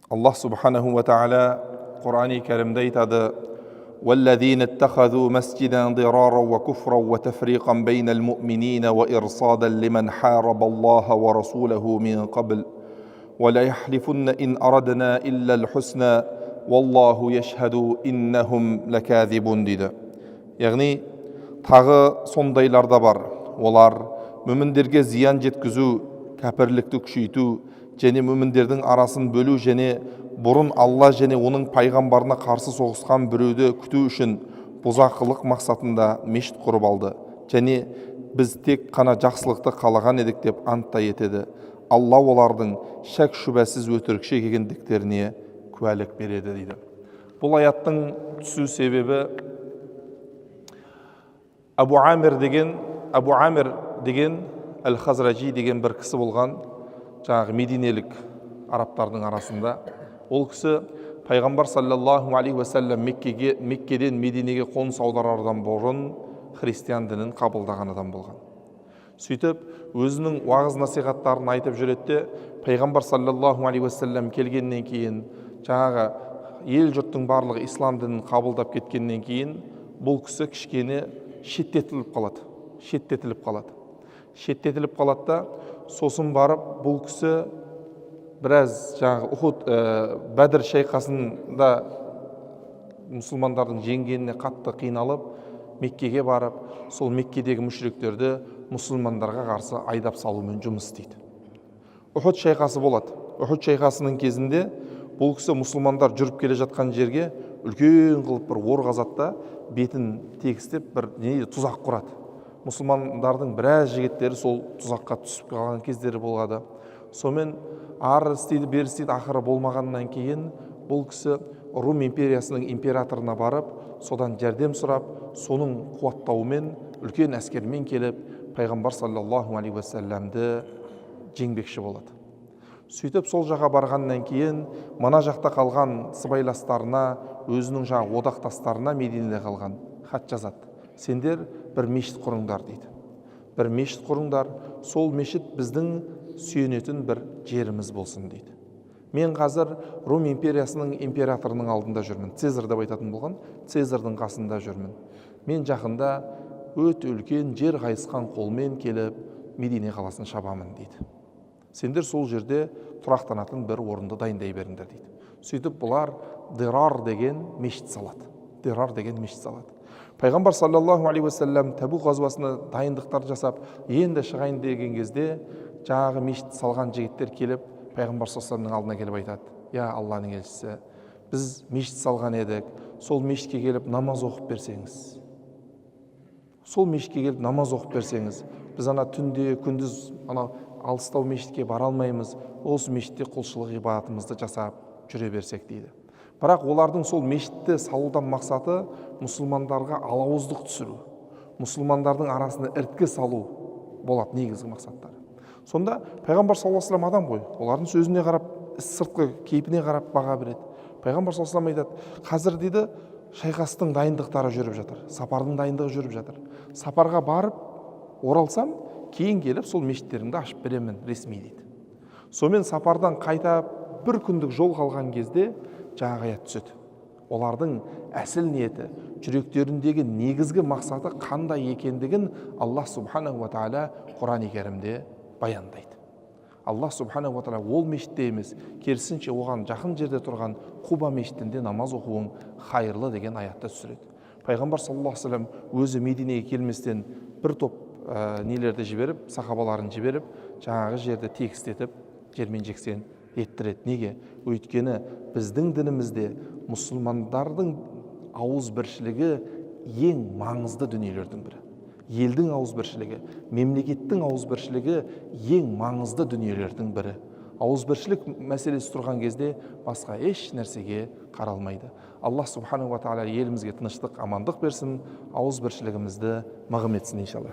Allah subhanahu wa ta'ala Qur'ani Kerim'de aytadı: وَالَّذِينَ اتَّخَذُوا مَسْجِدًا ضِرَارًا وَكُفْرًا وَتَفْرِيقًا بَيْنَ الْمُؤْمِنِينَ وَإِرْصَادًا لِمَنْ حَارَبَ اللَّهَ وَرَسُولَهُ مِنْ قَبْلُ وَلَيَحْلِفُنَّ إِنْ أَرَدْنَا إِلَّا الْحُسْنَى وَاللَّهُ يَشْهَدُ إِنَّهُمْ لَكَاذِبُونَ дейді. Яғни тағы сондайлар да бар. Олар мүміндерге зиян жеткізу, кәпірлікті күшейту және мүміндердің арасын бөлу және бұрын Алла және оның пайғамбарына қарсы соғысқан біреуді күту үшін бұзақылық мақсатында мешіт құрып алды. Және біз тек қана жақсылықты қалаған едік деп антта етеді. Алла олардың шәк шүбәсіз өтірікші екендіктеріне куәлік береді дейді. Бұл аяттың түсу себебі Абу Амир деген Әл-Хазражи деген бір кісі болған, жаңағы мединелік арабтардың арасында. Ол кісі пайғамбар саллаллаху алейхи уассалам Меккеден Мединеге қоныс аударардан бұрын христиан дінін қабылдаған адам болған. Сөйтіп, өзінің уағыз насихаттарын айтып жүреді. Пайғамбар саллаллаху алейхи уассалам келгеннен кейін, жаңағы ел жұрттың барлығы ислам дінін қабылдап кеткеннен кейін, бұл кісі кішкене шеттетіліп қалады да, сосын барып бұл кісі біраз жаңағы Бәдір шайқасында мұсылмандардың жеңгеніне қатты қиналып, Меккеге барып, сол Меккедегі мүшриктерді мұсылмандарға қарсы айдап салумен жұмыс істейді. Ухуд шайқасы болады. Ухуд шайқасының кезінде бұл кісі мұсылмандар жүріп келе жатқан жерге үлкен қылып бір ор қазады да, бетін тегістеп бір тұзақ құрады. Мұсылмандардың біраз жігіттері сол тұзаққа түсіп қалған кездері болады. Сонымен ары істейді, бері істейді, ақыры болмағаннан кейін бұл кісі Рум империясының императорына барып, содан жәрдем сұрап, соның қуаттауымен үлкен әскермен келіп, пайғамбар саллаллаху алейхи уассаламды жеңбекші болады. Сөйтіп сол жаққа барғаннан кейін мына жақта қалған сыбайластарына, өзінің жаңағы одақтастарына Мединеде қалған хат жазады. Сендер бір мешіт құрыңдар дейді. Бір мешіт құрыңдар, сол мешіт біздің сүйенетін бір жеріміз болсын дейді. Мен қазір Рум империясының императорының алдында жүрмін. Цезар деп айтатын болған, Цезардың қасында жүрмін. Мен жақында өте үлкен жер қайысқан қолмен келіп Медине қаласын шабамын дейді. Сендер сол жерде тұрақтанатын бір орынды дайындай беріңдер дейді. Сөйтіп бұлар Дирар деген мешіт салады. Пайғамбар саллаллаху алейхи уассалам Табук ғазвасына дайындықтар жасап, енді шығайын деген кезде жаңағы мешіт салған жігіттер келіп, пайғамбар саллаллаху алейхи алдына келіп айтады: "Я Алланың елшісі, біз мешіт салған едік, сол мешітке келіп намаз оқып берсеңіз. Біз ана түнде, күндіз ана алыстау мешітке бара алмаймыз, осы мешітте құлшылық ибадатымызды жасап жүре берсек" дейді. Бірақ олардың сол мешітті салудан мақсаты мұсылмандарға алауыздық түсіру, мұсылмандардың арасында іріткі салу болады негізгі мақсаттары. Сонда пайғамбар саллаллаху алейхи вассалам адам ғой, олардың сөзіне қарап, сыртқы кейпіне қарап баға береді. Пайғамбар саллаллаху алейхи вассалам айтады: "Қазір дейді, шайқастың дайындықтары жүріп жатыр, сапардың дайындығы жүріп жатыр. Сапарға барып оралсам, кейін келіп сол мешіттеріңді ашып беремін ресми" дейді. Сонымен сапардан қайта бір күндік жол қалған кезде жаңағы аят түседі. Олардың әсіл ниеті, жүректеріндегі негізгі мақсаты қандай екендігін Аллах субханаху ва тағала Құран-ы Кәрімде баяндайды. Аллах субханаху ва тағала ол мешітте емес, керісінше оған жақын жерде тұрған Құба мешітінде намаз оқуың хайырлы деген аятты түсіреді. Пайғамбар саллаллаху алейхи вассалам өзі Мединеге келместен бір топ нелерді жіберіп, сахабаларын жіберіп, жаңағы жерді тегістетіп, жермен жексен еттіреді. Неге? Өйткені біздің дінімізде мұсылмандардың ауызбіршілігі ең маңызды дүниелердің бірі. Елдің ауызбіршілігі, мемлекеттің ауызбіршілігі ең маңызды дүниелердің бірі. Ауызбіршілік мәселесі тұрған кезде басқа еш нәрсеге қаралмайды. Аллах субханаху ва тағала елімізге тыныштық, амандық берсін, ауызбіршілігімізді мығым етсін иншалла.